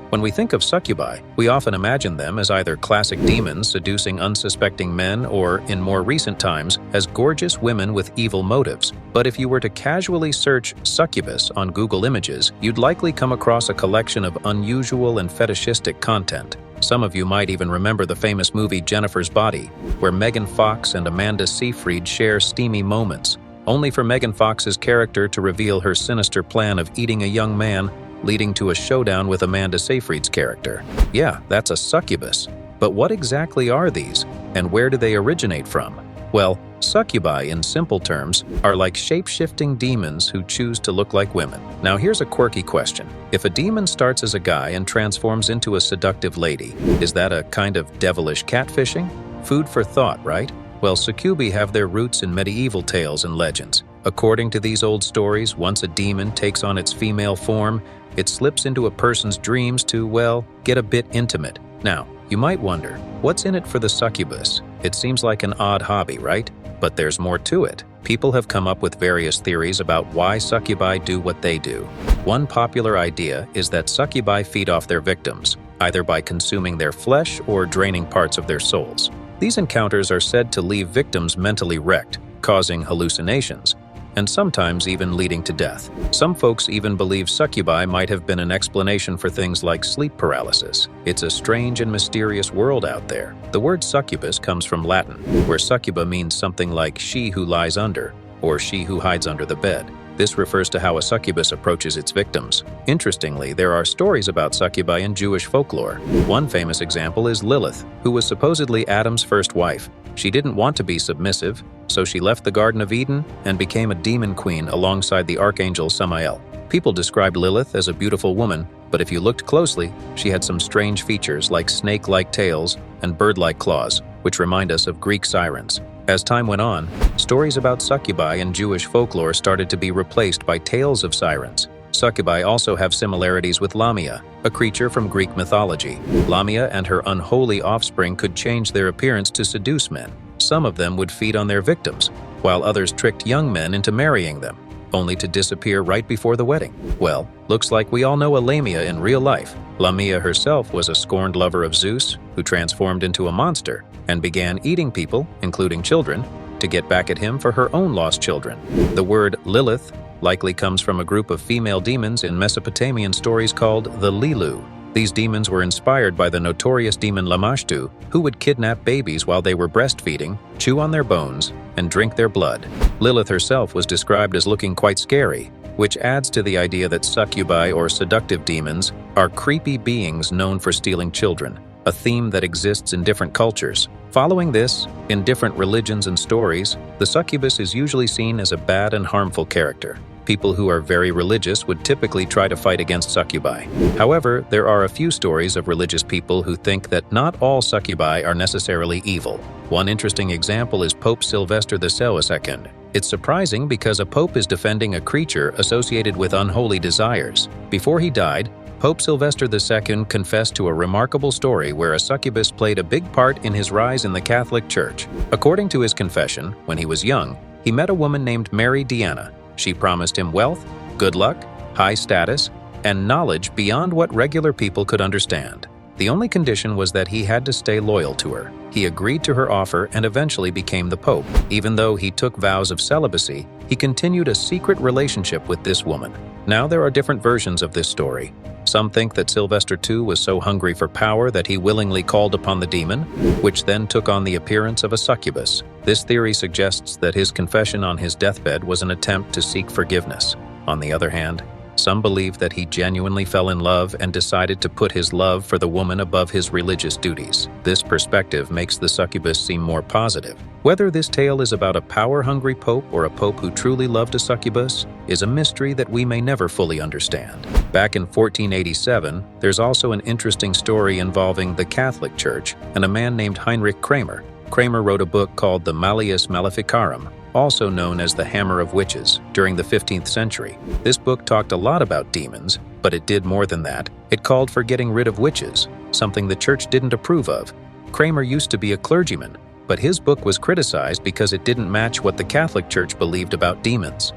When we think of succubi, we often imagine them as either classic demons seducing unsuspecting men or, in more recent times, as gorgeous women with evil motives. But if you were to casually search succubus on Google Images, you'd likely come across a collection of unusual and fetishistic content. Some of you might even remember the famous movie Jennifer's Body, where Megan Fox and Amanda Seyfried share steamy moments, only for Megan Fox's character to reveal her sinister plan of eating a young man, leading to a showdown with Amanda Seyfried's character. Yeah, that's a succubus. But what exactly are these, and where do they originate from? Well, succubi, in simple terms, are like shape-shifting demons who choose to look like women. Now here's a quirky question. If a demon starts as a guy and transforms into a seductive lady, is that a kind of devilish catfishing? Food for thought, right? Well, succubi have their roots in medieval tales and legends. According to these old stories, once a demon takes on its female form, it slips into a person's dreams to, well, get a bit intimate. Now, you might wonder, what's in it for the succubus? It seems like an odd hobby, right? But there's more to it. People have come up with various theories about why succubi do what they do. One popular idea is that succubi feed off their victims, either by consuming their flesh or draining parts of their souls. These encounters are said to leave victims mentally wrecked, causing hallucinations, and sometimes even leading to death. Some folks even believe succubi might have been an explanation for things like sleep paralysis. It's a strange and mysterious world out there. The word succubus comes from Latin, where succuba means something like she who lies under, or she who hides under the bed. This refers to how a succubus approaches its victims. Interestingly, there are stories about succubi in Jewish folklore. One famous example is Lilith, who was supposedly Adam's first wife. She didn't want to be submissive, so she left the Garden of Eden and became a demon queen alongside the archangel Samael. People described Lilith as a beautiful woman, but if you looked closely, she had some strange features like snake-like tails and bird-like claws, which remind us of Greek sirens. As time went on, stories about succubi in Jewish folklore started to be replaced by tales of sirens. Succubi also have similarities with Lamia, a creature from Greek mythology. Lamia and her unholy offspring could change their appearance to seduce men. Some of them would feed on their victims, while others tricked young men into marrying them, only to disappear right before the wedding. Well, looks like we all know a Lamia in real life. Lamia herself was a scorned lover of Zeus, who transformed into a monster and began eating people, including children, to get back at him for her own lost children. The word Lilith likely comes from a group of female demons in Mesopotamian stories called the Lilu. These demons were inspired by the notorious demon Lamashtu, who would kidnap babies while they were breastfeeding, chew on their bones, and drink their blood. Lilith herself was described as looking quite scary, which adds to the idea that succubi or seductive demons are creepy beings known for stealing children, a theme that exists in different cultures. Following this, in different religions and stories, the succubus is usually seen as a bad and harmful character. People who are very religious would typically try to fight against succubi. However, there are a few stories of religious people who think that not all succubi are necessarily evil. One interesting example is Pope Sylvester II. It's surprising because a pope is defending a creature associated with unholy desires. Before he died, Pope Sylvester II confessed to a remarkable story where a succubus played a big part in his rise in the Catholic Church. According to his confession, when he was young, he met a woman named Mary Diana. She promised him wealth, good luck, high status, and knowledge beyond what regular people could understand. The only condition was that he had to stay loyal to her. He agreed to her offer and eventually became the Pope. Even though he took vows of celibacy, he continued a secret relationship with this woman. Now there are different versions of this story. Some think that Sylvester II was so hungry for power that he willingly called upon the demon, which then took on the appearance of a succubus. This theory suggests that his confession on his deathbed was an attempt to seek forgiveness. On the other hand, some believe that he genuinely fell in love and decided to put his love for the woman above his religious duties. This perspective makes the succubus seem more positive. Whether this tale is about a power-hungry pope or a pope who truly loved a succubus is a mystery that we may never fully understand. Back in 1487, there's also an interesting story involving the Catholic Church and a man named Hinrich Kramer. Kramer wrote a book called the Malleus Maleficarum, also known as the Hammer of Witches, during the 15th century. This book talked a lot about demons, but it did more than that. It called for getting rid of witches, something the church didn't approve of. Kramer used to be a clergyman, but his book was criticized because it didn't match what the Catholic Church believed about demons.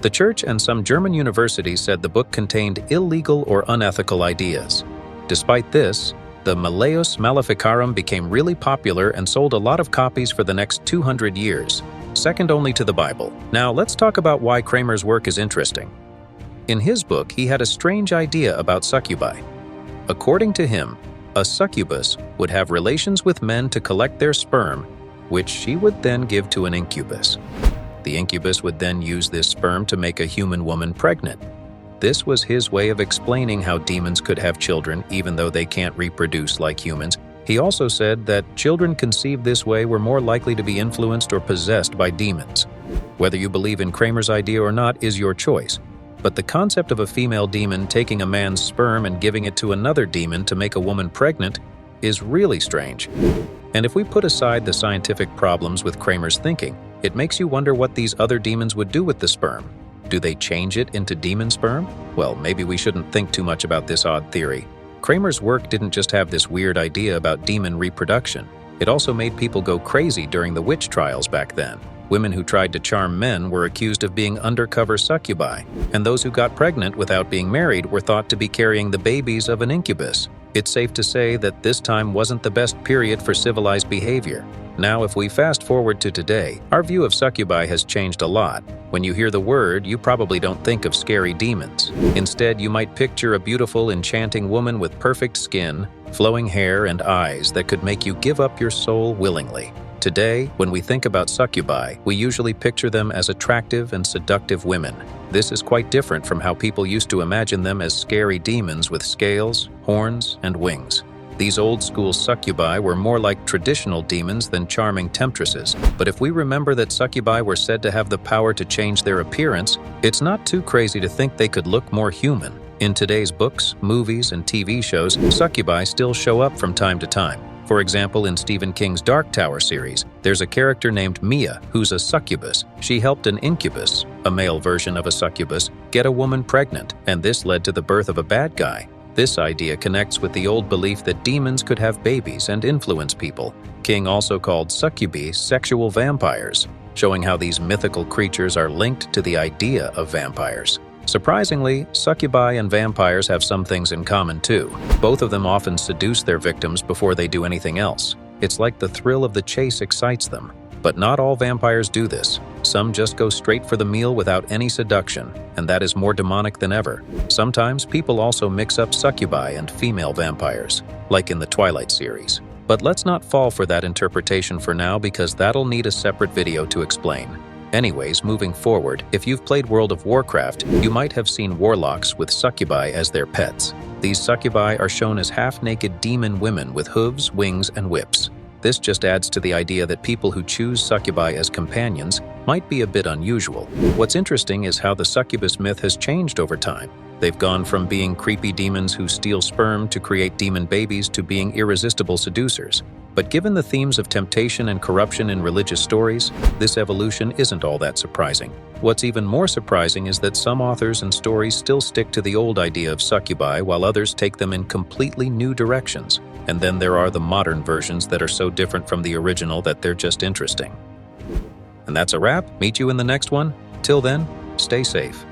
The church and some German universities said the book contained illegal or unethical ideas. Despite this, the Malleus Maleficarum became really popular and sold a lot of copies for the next 200 years, second only to the Bible. Now let's talk about why Kramer's work is interesting. In his book, he had a strange idea about succubi. According to him, a succubus would have relations with men to collect their sperm, which she would then give to an incubus. The incubus would then use this sperm to make a human woman pregnant. This was his way of explaining how demons could have children even though they can't reproduce like humans. He also said that children conceived this way were more likely to be influenced or possessed by demons. Whether you believe in Kramer's idea or not is your choice, but the concept of a female demon taking a man's sperm and giving it to another demon to make a woman pregnant is really strange. And if we put aside the scientific problems with Kramer's thinking, it makes you wonder what these other demons would do with the sperm. Do they change it into demon sperm? Well, maybe we shouldn't think too much about this odd theory. Kramer's work didn't just have this weird idea about demon reproduction. It also made people go crazy during the witch trials back then. Women who tried to charm men were accused of being undercover succubi, and those who got pregnant without being married were thought to be carrying the babies of an incubus. It's safe to say that this time wasn't the best period for civilized behavior. Now, if we fast forward to today, our view of succubi has changed a lot. When you hear the word, you probably don't think of scary demons. Instead, you might picture a beautiful, enchanting woman with perfect skin, flowing hair, and eyes that could make you give up your soul willingly. Today, when we think about succubi, we usually picture them as attractive and seductive women. This is quite different from how people used to imagine them as scary demons with scales, horns, and wings. These old-school succubi were more like traditional demons than charming temptresses. But if we remember that succubi were said to have the power to change their appearance, it's not too crazy to think they could look more human. In today's books, movies, and TV shows, succubi still show up from time to time. For example, in Stephen King's Dark Tower series, there's a character named Mia who's a succubus. She helped an incubus, a male version of a succubus, get a woman pregnant, and this led to the birth of a bad guy. This idea connects with the old belief that demons could have babies and influence people. King also called succubi sexual vampires, showing how these mythical creatures are linked to the idea of vampires. Surprisingly, succubi and vampires have some things in common too. Both of them often seduce their victims before they do anything else. It's like the thrill of the chase excites them. But not all vampires do this. Some just go straight for the meal without any seduction, and that is more demonic than ever. Sometimes people also mix up succubi and female vampires, like in the Twilight series. But let's not fall for that interpretation for now because that'll need a separate video to explain. Anyways, moving forward, if you've played World of Warcraft, you might have seen warlocks with succubi as their pets. These succubi are shown as half-naked demon women with hooves, wings, and whips. This just adds to the idea that people who choose succubi as companions might be a bit unusual. What's interesting is how the succubus myth has changed over time. They've gone from being creepy demons who steal sperm to create demon babies to being irresistible seducers. But given the themes of temptation and corruption in religious stories, this evolution isn't all that surprising. What's even more surprising is that some authors and stories still stick to the old idea of succubi while others take them in completely new directions. And then there are the modern versions that are so different from the original that they're just interesting. And that's a wrap. Meet you in the next one. Till then, stay safe.